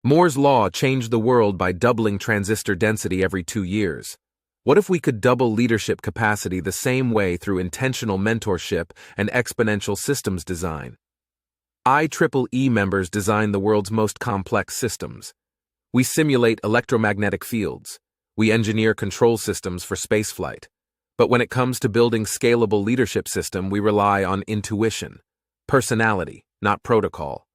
Moore's law changed the world by doubling transistor density every 2 years. What if we could double leadership capacity the same way through intentional mentorship and exponential systems design? IEEE members design the world's most complex systems. We simulate electromagnetic fields. We engineer control systems for spaceflight. But when it comes to building scalable leadership system, we rely on intuition, personality, not protocol,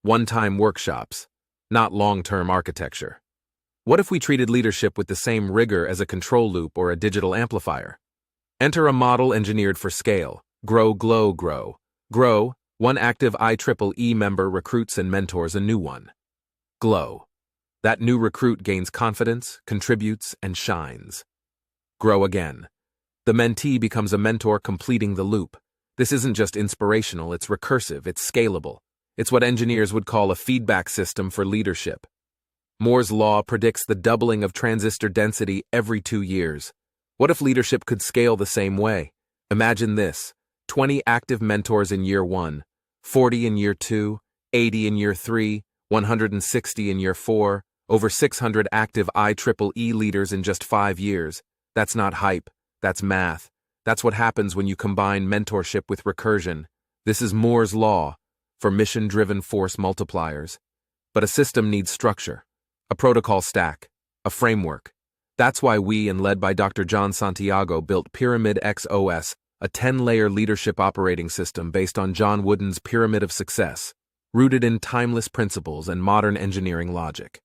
one-time workshops, not long-term architecture. What if we treated leadership with the same rigor as a control loop or a digital amplifier? Enter a model engineered for scale. Grow, glow, grow. Grow, one active IEEE member recruits and mentors a new one. Glow. That new recruit gains confidence, contributes, and shines. Grow again. The mentee becomes a mentor, completing the loop. This isn't just inspirational, it's recursive, it's scalable. It's what engineers would call a feedback system for leadership. Moore's law predicts the doubling of transistor density every 2 years. What if leadership could scale the same way? Imagine this: 20 active mentors in year 1, 40 in year 2, 80 in year 3, 160 in year 4, over 600 active IEEE leaders in just 5 years. That's not hype, that's math. That's what happens when you combine mentorship with recursion. This is Moore's law for mission-driven force multipliers. But a system needs structure, a protocol stack, a framework. That's why we, and led by Dr. John Santiago, built Pyramid XOS, a 10-layer leadership operating system based on John Wooden's Pyramid of Success, rooted in timeless principles and modern engineering logic.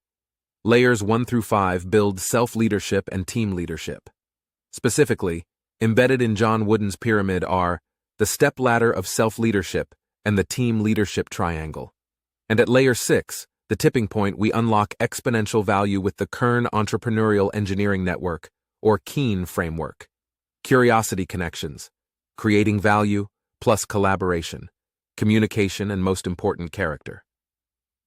Layers 1 through 5 build self-leadership and team leadership. Specifically, embedded in John Wooden's pyramid are the step ladder of self-leadership and the team leadership triangle. And at layer 6, the tipping point, we unlock exponential value with the Kern Entrepreneurial Engineering Network, or KEEN framework. Curiosity connections, creating value, plus collaboration, communication, and most important, character.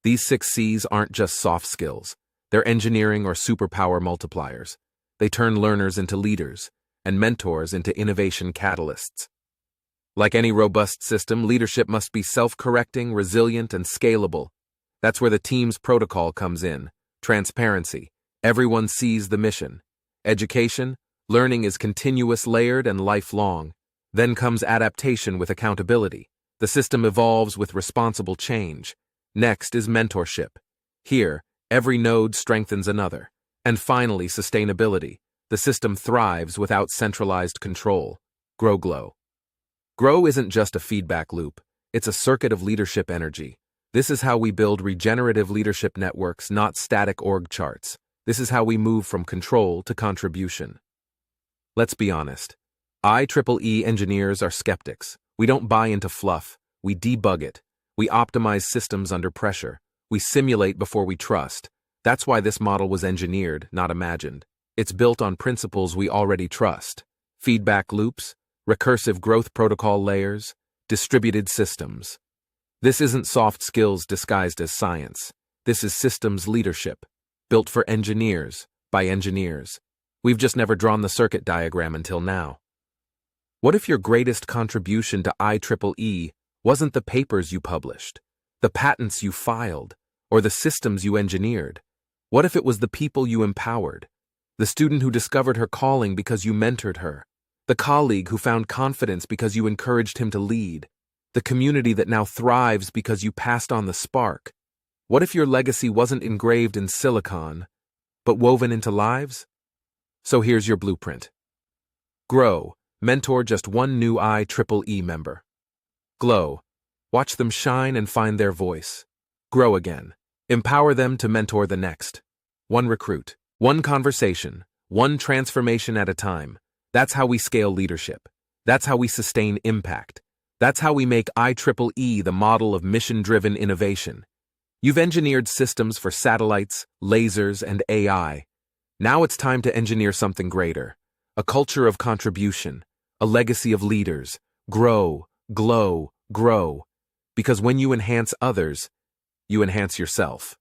These 6 C's aren't just soft skills. They're engineering or superpower multipliers. They turn learners into leaders, and mentors into innovation catalysts. Like any robust system, leadership must be self-correcting, resilient, and scalable. That's where the team's protocol comes in. Transparency. Everyone sees the mission. Education. Learning is continuous, layered, and lifelong. Then comes adaptation with accountability. The system evolves with responsible change. Next is mentorship. Here, every node strengthens another. And finally, sustainability. The system thrives without centralized control. Grow, glow. Grow isn't just a feedback loop. It's a circuit of leadership energy. This is how we build regenerative leadership networks, not static org charts. This is how we move from control to contribution. Let's be honest. IEEE engineers are skeptics. We don't buy into fluff. We debug it. We optimize systems under pressure. We simulate before we trust. That's why this model was engineered, not imagined. It's built on principles we already trust: feedback loops, recursive growth protocol layers, distributed systems. This isn't soft skills disguised as science. This is systems leadership, built for engineers, by engineers. We've just never drawn the circuit diagram until now. What if your greatest contribution to IEEE wasn't the papers you published, the patents you filed, or the systems you engineered? What if it was the people you empowered? The student who discovered her calling because you mentored her, the colleague who found confidence because you encouraged him to lead, the community that now thrives because you passed on the spark. What if your legacy wasn't engraved in silicon, but woven into lives? So here's your blueprint. Grow, mentor just one new IEEE member. Glow, watch them shine and find their voice. Grow again, empower them to mentor the next. One recruit, one conversation, one transformation at a time. That's how we scale leadership. That's how we sustain impact. That's how we make IEEE the model of mission-driven innovation. You've engineered systems for satellites, lasers, and AI. Now it's time to engineer something greater. A culture of contribution, a legacy of leaders. Grow, glow, grow. Because when you enhance others, you enhance yourself.